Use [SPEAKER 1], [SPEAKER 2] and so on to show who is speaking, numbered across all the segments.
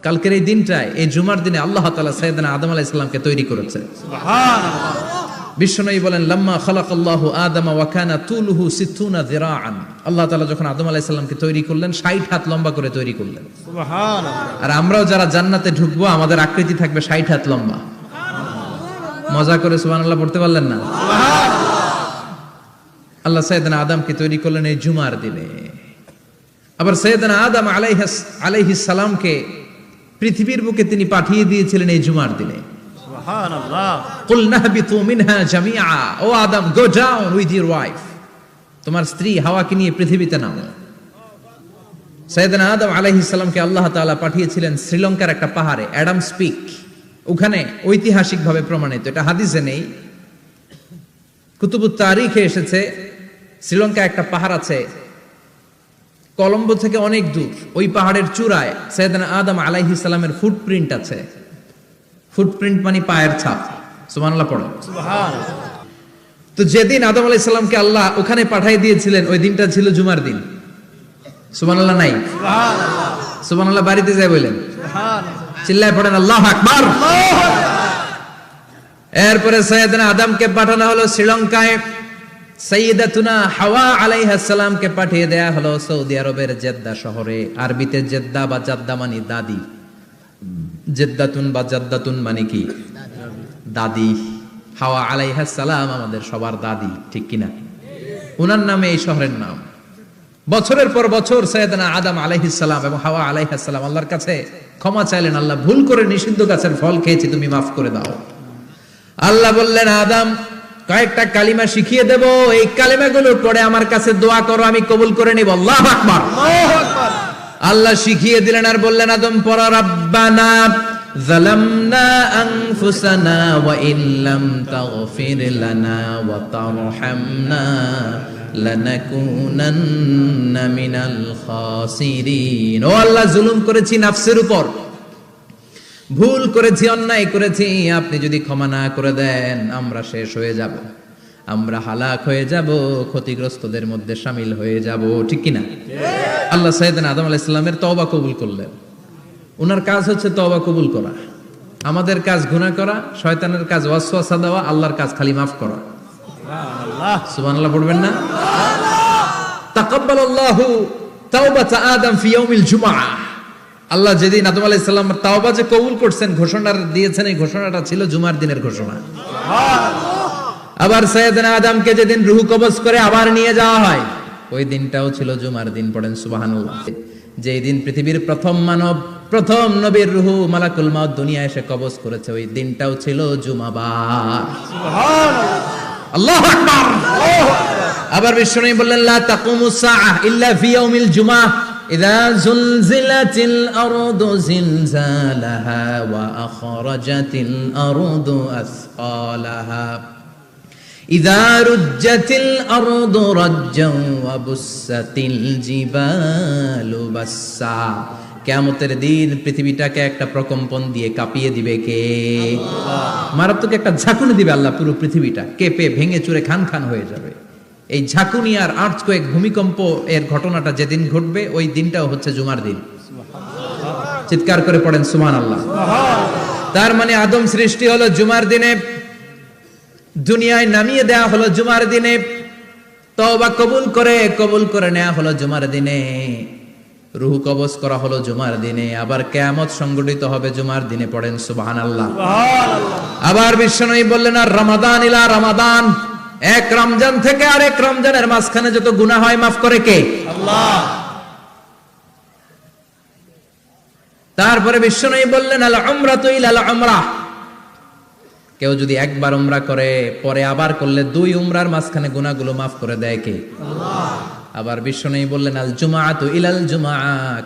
[SPEAKER 1] কালকের এই দিনটায়, এই জুমার দিনে আল্লাহ তাআলা সাইয়েদনা আদম আলাইহিস সালামকে তৈরি করেছে।
[SPEAKER 2] সুবহানাল্লাহ।
[SPEAKER 1] বিশ্বনবী বলেন, লাম্মা খালাকাল্লাহু আদামা ওয়া কানা তুলুহু 60 যিরাআন। আল্লাহ তাআলা যখন আদম আলাইহিস সালামকে তৈরি করলেন 60 হাত লম্বা করে তৈরি করলেন।
[SPEAKER 2] সুবহানাল্লাহ।
[SPEAKER 1] আর আমরাও যারা জান্নাতে ঢুকবো আমাদের আকৃতি থাকবে 60 হাত লম্বা। মজা করে সুবহানাল্লাহ পড়তে পারলেন না? আল্লাহ সাইয়েদনা আদমকে তৈরি করলেন এই জুমার দিনে। আবার সাইয়েদনা আদম আলাইহিস সালামকে পৃথিবীর বুকে তিনি পাঠিয়ে দিয়েছিলেন এই জুমার দিনে।
[SPEAKER 2] সুবহানাল্লাহ।
[SPEAKER 1] কুল নাহবিতু মিনহা জামিআ, oh Adam, go down with your wife, তোমার স্ত্রী হাওয়াকে নিয়ে পৃথিবীতে নামো। সাইয়েদনা আদম আলাইহিস সালামকে আল্লাহ তাআলা পাঠিয়েছিলেন শ্রীলঙ্কার একটা পাহাড়ে, অ্যাডামস পিক। ওখানে ঐতিহাসিকভাবে প্রমাণিত, এটা হাদিসে নেই, কুতুবুত তারিখে এসেছে। শ্রীলঙ্কায় একটা পাহাড় আছে, কলম্বো থেকে অনেক দূর। ওই পাহাড়ের চূড়ায় সাইয়েদনা আদম আলাইহিস সালামের ফুটপ্রিন্ট আছে। ফুটপ্রিন্ট মানে পায়ের ছাপ। সুবহানাল্লাহ পড়ো।
[SPEAKER 2] সুবহানাল্লাহ।
[SPEAKER 1] তো যেদিন আদম আলাইহিস সালামকে আল্লাহ ওখানে পাঠিয়ে দিয়েছিলেন, ওই দিনটা ছিল জুমার দিন। সুবহানাল্লাহ নাই?
[SPEAKER 2] সুবহানাল্লাহ।
[SPEAKER 1] সুবহানাল্লাহ বাড়িতে যায় বলেন,
[SPEAKER 2] সুবহানাল্লাহ।
[SPEAKER 1] চিল্লায় পড়েন আল্লাহু আকবার। এরপরে সাইয়েদনা আদমকে পাঠানো হলো শ্রীলঙ্কায়। সাইয়্যিদাতুনা হাওয়া আলাইহিস সালামকে পাঠিয়ে দেয়া হলো সৌদি আরবের জেদ্দা শহরে। আরবিতে জেদ্দা বা জাদ্দা মানে দাদি। জেদ্দাতুন বা জাদ্দাতুন মানে কি? দাদি। হাওয়া আলাইহিস সালাম আমাদের সবার দাদি, ঠিক কিনা? ওনার নামে এই শহরের নাম। বছরের পর বছর সাইয়েদনা আদম আলাইহিস সালাম এবং হাওয়া আলাইহিস সালাম আল্লাহর কাছে ক্ষমা চাইলেন, আল্লাহ ভুল করে নিষিদ্ধ গাছের ফল খেয়েছি, তুমি মাফ করে দাও। আল্লাহ বললেন, আদম, কয়েকটা কালিমা শিখিয়ে দেব, এই কালিমাগুলোর পরে আমার কাছে দোয়া করো, আমি কবুল করে নিব। আল্লাহু আকবার।
[SPEAKER 2] আল্লাহু আকবার।
[SPEAKER 1] আল্লাহ শিখিয়ে দিলেন আর বললেন, আদম পড়ো, রাব্বানা যালামনা আনফুসানা ওয়া ইল্লাম তাগফির লানা ওয়া তারহামনা লানাকুনান্না মিনাল খাসিরিন। ও আল্লাহ, জুলুম করেছি নাফসের উপর, ভুল করেছি, অন্যায় করেছি, আপনি যদি ক্ষমা না করে দেন আমরা শেষ হয়ে যাব, আমরা হালাক হয়ে যাব, ক্ষতিগ্রস্তদের মধ্যে শামিল হয়ে যাব, ঠিক কিনা? আল্লাহ সাইয়েদনা আদম আলাইহিস সালামের তওবা কবুল করলেন। ওনার কাজ হচ্ছে তওবা কবুল করা। আমাদের কাজ গুনাহ করা, শয়তানের কাজ ওয়াসওয়াসা দেওয়া, আল্লাহর কাজ খালি মাফ করা।
[SPEAKER 2] সুবহানাল্লাহ।
[SPEAKER 1] সুবহানাল্লাহ পড়বেন না? তাকাব্বালাল্লাহু তাওবাতা আদম ফি ইয়াউমিল জুমআহ। আল্লাহ যেদিন আদম আলাইহিস সালামের তাওবা যে কবুল করছেন, ঘোষণা দিয়েছেন, এই ঘোষণাটা ছিল জুমার দিনের ঘোষণা। আবার সাইয়েদনা আদমকে যেদিন রূহ কবজ করে আবার নিয়ে যাওয়া হয়, ওই দিনটাও ছিল জুমার দিন। পড়েন সুবহানাল্লাহ। যেই দিন পৃথিবীর প্রথম মানব, প্রথম নবীর রূহ মালাকুল মাউত দুনিয়ায় এসে কবজ করেছে, ওই দিনটাও ছিল জুমাবার।
[SPEAKER 2] সুবহানাল্লাহ।
[SPEAKER 1] আল্লাহু আকবার। আবার বিশ্বনবী বললেন, লা তাকুমুস সাআহ ইল্লা ফি ইয়াউমিল জুমআহ ইযা যুলজিলাতিল আরদু জিলজালাহা ওয়া আখরাজাতিল আরদু আসকালাহা ইযা রুজ্জাতিল আরদু রাজ্জান ওয়া বুসাতিল জিবালু বাসসা। কিয়ামতের দিন পৃথিবীটাকে একটা প্রকম্পন দিয়ে কাঁপিয়ে দিবে কে? আল্লাহ। মারাত্মক একটা ঝাঁকুনি দিবে আল্লাহ, পুরো পৃথিবীটা কেঁপে ভেঙে চুরে খান খান হয়ে যাবে। এই ঝাঁকুনি আর আর্থকোয়েক, ভূমিকম্প এর ঘটনাটা যেদিন ঘটবে, ওই দিনটাও হচ্ছে জুমার দিন। চিৎকার করে পড়েন সুবহানাল্লাহ। তার মানে আদম সৃষ্টি হলো জুমার দিনে, দুনিয়ায় নামিয়ে দেয়া হলো জুমার দিনে, তওবা কবুল করে নেওয়া হলো জুমার দিনে, রূহ কবজ করা হলো জুমার দিনে, আবার কিয়ামত সংগঠিত হবে জুমার দিনে। পড়েন সুবহানাল্লাহ। আবার বিশ্বনবী বললেন, আর রমাদান ইলা রমাদান, এক রমজান থেকে আরেক রমজানের মাঝখানে যত গুনাহ হয় মাফ করে কে?
[SPEAKER 2] আল্লাহ।
[SPEAKER 1] তারপরে বিশ্বনবী বললেন, আল উমরাতু ইলাল উমরাহ, কেউ যদি একবার উমরা করে পরে আবার করলে 2 উমরার মাঝখানে গুনাহগুলো মাফ করে দেয় কে? আল্লাহ। আবার বিশ্বনবী বললেন, আল জুমআতু ইলাল জুমআহ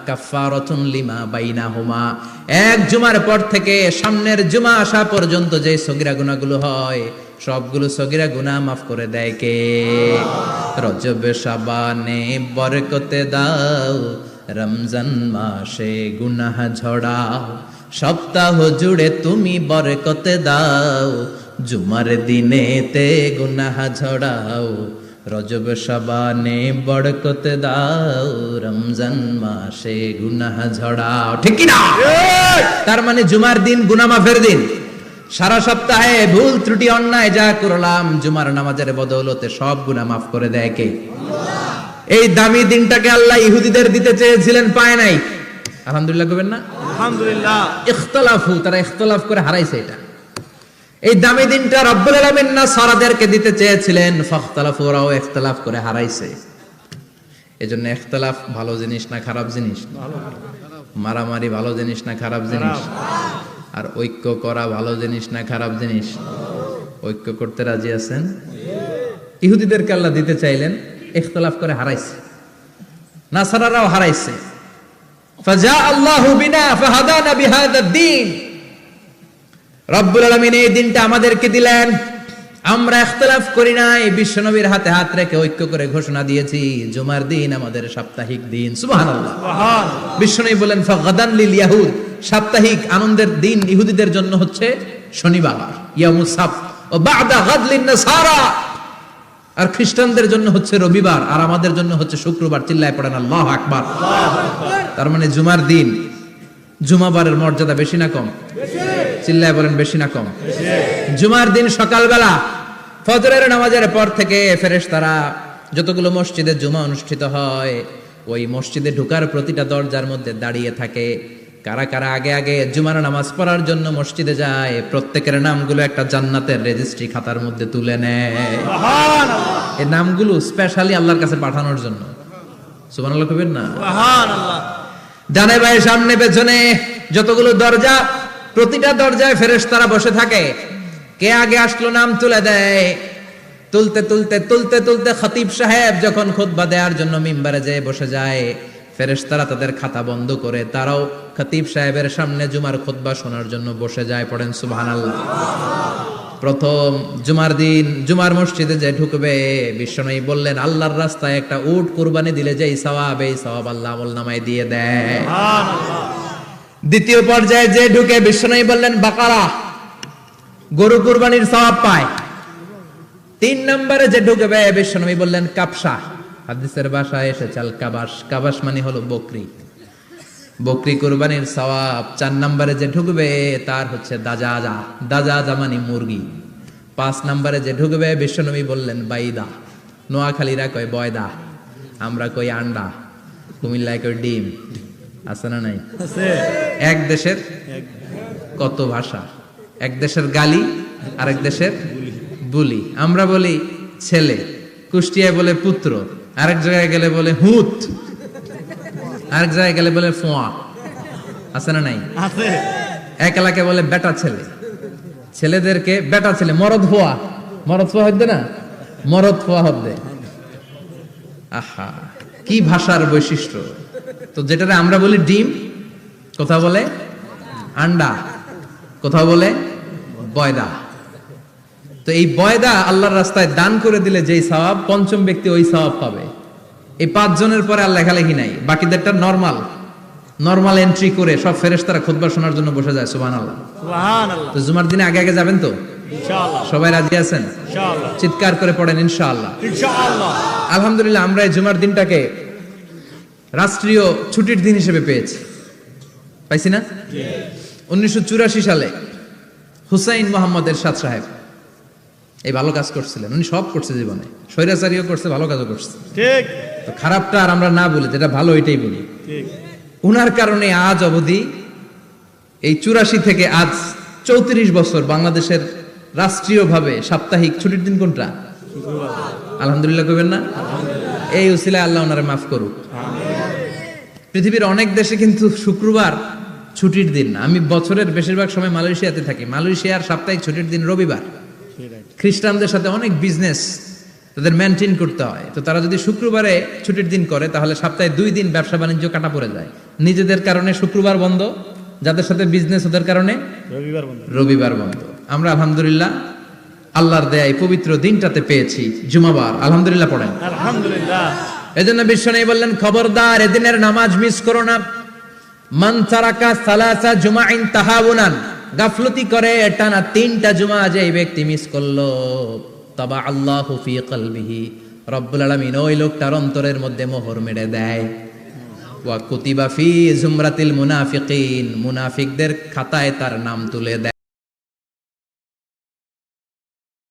[SPEAKER 1] কাফফারাতুন লিমা বাইনাহুমা, এক জুমার পর থেকে সামনের জুমা আসা পর্যন্ত যে সগীরা গুনাহগুলো হয়, সবগুলো সগীরা গুনাহ মাফ করে দেয় কে? রজব শাবানে বরকতে দাও, রমজান মাসে গুনাহ ঝড়াও, সপ্তাহ জুড়ে তুমি বরকতে দাও, জুমার দিনেতে গুনাহ ঝড়াও, রজব শাবানে বরকতে দাও, রমজান মাসে গুনাহ ঝড়াও, ঠিক কি না? তার মানে জুমার দিন গুনাহ মাফের দিন। সারা সপ্তাহে ভুল ত্রুটি অন্যায় যা করলাম জুমার নামাজের বদৌলতে সব গুনাহ মাফ করে দেয় কে? এই দামি দিনটাকে আল্লাহ ইহুদিদের দিতে চেয়েছিলেন, পায় নাই। আলহামদুলিল্লাহ কইবেন না?
[SPEAKER 2] আলহামদুলিল্লাহ।
[SPEAKER 1] ইখতিলাফু, তারা ইখতিলাফ করে হারাইছে এটা। এই দামি দিনটা রব্বুল আলামিন নাসারাদেরকে দিতে চেয়েছিলেন, ফাখতালাফু, ওরাও ইখতিলাফ করে হারাইছে। এজন্য ইখতিলাফ ভালো জিনিস না খারাপ জিনিস? মারামারি ভালো জিনিস না খারাপ জিনিস? আর ঐক্য করা ভালো জিনিস না খারাপ জিনিস? ঐক্য করতে রাজি আছেন? ইহুদিদেরকে আল্লাহ দিতে চাইলেন, ইখতিলাফ করে হারাইছে। নাসারারাও হারাইছে। ফাজা আল্লাহু বিনা ফাহাদানা বিহাদা দ্বীন। রব্বুল আলামিন এই দিনটা আমাদেরকে দিলেন, আমরা ইখতিলাফ করি নাই, বিশ্বনবীর হাতে হাত রেখে ঐক্য করে ঘোষণা দিয়েছি জুমার দিন আমাদের সাপ্তাহিক দিন। সুবহানাল্লাহ। বিশ্বনবী বলেন ফাগাদান লিল ইয়াহুদ, সাপ্তাহিক আনন্দের দিন ইহুদিদের জন্য হচ্ছে শনিবার, ইয়ামুস সাbt, ও বাদা গাদ লিন নাসারা, আর খ্রিস্টানদের জন্য হচ্ছে রবিবার, আর আমাদের জন্য হচ্ছে শুক্রবার। চিল্লায় পড়েন আল্লাহু আকবার। তার মানে জুমার দিন, জুমাবারের মর্যাদা বেশি না কম? চিল্লায় বলেন বেশি না কম? জুমার দিন সকালবেলা ফজরের নামাজের পর থেকে ফেরেশতারা যতগুলো মসজিদে জুমা অনুষ্ঠিত হয় ওই মসজিদে ঢোকার প্রতিটা দরজার মধ্যে দাঁড়িয়ে থাকে। কারা কারা আগে আগে জুমার নামাজ পড়ার জন্য মসজিদে যায়, প্রত্যেকের নামগুলো একটা জান্নাতের রেজিস্ট্রি খাতার মধ্যে তুলে নেয়। এই নামগুলো স্পেশালি আল্লাহর কাছে পাঠানোর জন্য। সুবহানাল্লাহ কইবেন না?
[SPEAKER 2] সুবহানাল্লাহ।
[SPEAKER 1] ডানে বায়ে সামনে পেছনে যতগুলো দরজা, প্রতিটা দরজায় ফেরেশতারা বসে থাকে। কে আগে আসলো নাম তুলে দেয়। তুলতে তুলতে তুলতে তুলতে খতিব সাহেব যখন খুতবা দেওয়ার জন্য মিম্বারে যেয়ে বসে যায়, ফেরেশতারা তাদের খাতা বন্ধ করে তারাও খতিব সাহেবের সামনে জুমার খুতবা শোনার জন্য বসে যায়। পড়েন সুবহানাল্লাহ। প্রথম জুমার দিন জুমার মসজিদে যে ঢুকবে, বিশ্বনবী বললেন আল্লাহর রাস্তায় একটা উট কুরবানি দিলে যে সওয়াব, এই সওয়াব আল্লাহ আমলনামায় দিয়ে দেয়। দ্বিতীয় পর্যায়ে যে ঢুকে, বিশ্বনবী বললেন বাকারা, গরু কুরবানির সওয়াব পায়। তিন নম্বরে যে ঢুকবে, বিশ্বনবী বললেন কাবসা, হাদিসের ভাষায় এসেছে আল কাবাস, কাবাস মানে হলো বকরি, বকরি কুরবানির সওয়াব। চার নম্বরে যে ঢুকবে তার হচ্ছে দাজাজা, দাজাজা মানে মুরগি। পাঁচ নম্বরে যে ঢুকবে, বিশ্বনবী বললেন বাইদা, নোয়াখালীরা কয় বয়দা, আমরা কই আন্ডা, কুমিল্লায় কই ডিম। আছে না নাই? এক দেশের কত ভাষা, এক দেশের গালি আরেক দেশের বুলি। আমরা বলি ছেলে, কুষ্টিয়ায় বলে পুত্র, আরেক জায়গায় গেলে বলে হুত, আরেক জায়গায় গেলে বলে ফোয়া। আছে না নাই? এক এলাকায় বলে বেটা ছেলে, ছেলেদেরকে বেটা ছেলে, মরদ ফোয়া, মরদ ফোয়া হইতে না, মরদ ফোয়া হবে। আহা, কি ভাষার বৈশিষ্ট্য। তো যেটাতে আমরা বলি ডিম, কোথাও বলে আন্ডা, কোথাও বলে বয়দা। তো এই বয়দা আল্লাহর রাস্তায় দান করে দিলে যেই সওয়াব, পঞ্চম ব্যক্তি ওই সওয়াব পাবে। এই 5 জনের পরে আর লেখালেখি নাই, বাকিদেরটা নরমাল এন্ট্রি করে সব ফেরেশতারা খুতবা শোনার জন্য বসে যায়। সুবহানাল্লাহ।
[SPEAKER 2] সুবহানাল্লাহ।
[SPEAKER 1] তো জুমার দিনে আগে আগে যাবেন তো
[SPEAKER 2] ইনশাআল্লাহ।
[SPEAKER 1] সবাই রাজি আছেন?
[SPEAKER 2] ইনশাআল্লাহ।
[SPEAKER 1] চিৎকার করে পড়েন ইনশাআল্লাহ।
[SPEAKER 2] ইনশাআল্লাহ।
[SPEAKER 1] আলহামদুলিল্লাহ, আমরা এই জুমার দিনটাকে রাষ্ট্রীয় ছুটির দিন হিসেবে পেয়েছি, পাইছি না? 1984 সালে হুসাইন মোহাম্মদ এরশাদ সাহেব এই ভালো কাজ করছিলেন। উনি সব করছে জীবনে, স্বৈরাচারীও করছে, ভালো কাজও করছে।
[SPEAKER 2] ঠিক।
[SPEAKER 1] তো খারাপটা আর আমরা না বলি, যেটা ভালো এটাই বলি।
[SPEAKER 2] ঠিক।
[SPEAKER 1] উনার কারণে আজ অবধি এই 84 থেকে আজ 34 বছর বাংলাদেশের রাষ্ট্রীয়ভাবে সাপ্তাহিক ছুটির দিন কোনটা? আলহামদুলিল্লাহ কইবেন না? এই উসিলায় আল্লাহ ওনারে মাফ করুক। পৃথিবীর অনেক দেশে কিন্তু শুক্রবার ছুটির দিন না। আমি বছরের বেশিরভাগ সময় মালয়েশিয়াতে থাকি, মালয়েশিয়ার সাপ্তাহিক ছুটির দিন রবিবার। খ্রিস্টানদের সাথে অনেক বিজনেস তাদের মেনটেন করতে হয়, তো তারা যদি শুক্রবারে ছুটির দিন করে তাহলে সপ্তাহে 2 দিন ব্যবসা বাণিজ্য কাটা পড়ে যায়। নিজেদের কারণে শুক্রবার বন্ধ, যাদের সাথে বিজনেস ওদের কারণে রবিবার বন্ধ। আমরা আলহামদুলিল্লাহ আল্লাহর দেয় পবিত্র দিনটাতে পেয়েছি জুমাবার। আলহামদুলিল্লাহ পড়েন
[SPEAKER 2] আলহামদুলিল্লাহ।
[SPEAKER 1] এজন্য বিশ্বনবী বললেন খবরদার এদিনের নামাজ মিস করো না। মান তারাকা সালাসা জুমাইন তাহাউনান, গাফলতি করে টানা 3টা জুমা যে ব্যক্তি মিস করলো, তাবা আল্লাহু ফি কলবিহি, রব্বুল আলামিন ওই লোকটার অন্তরের মধ্যে মোহর মেরে দেয়। ওয়া কুতিবা ফি জুমরাতিল মুনাফিকিন, মুনাফিকদের খাতায় তার নাম তুলে দেয়।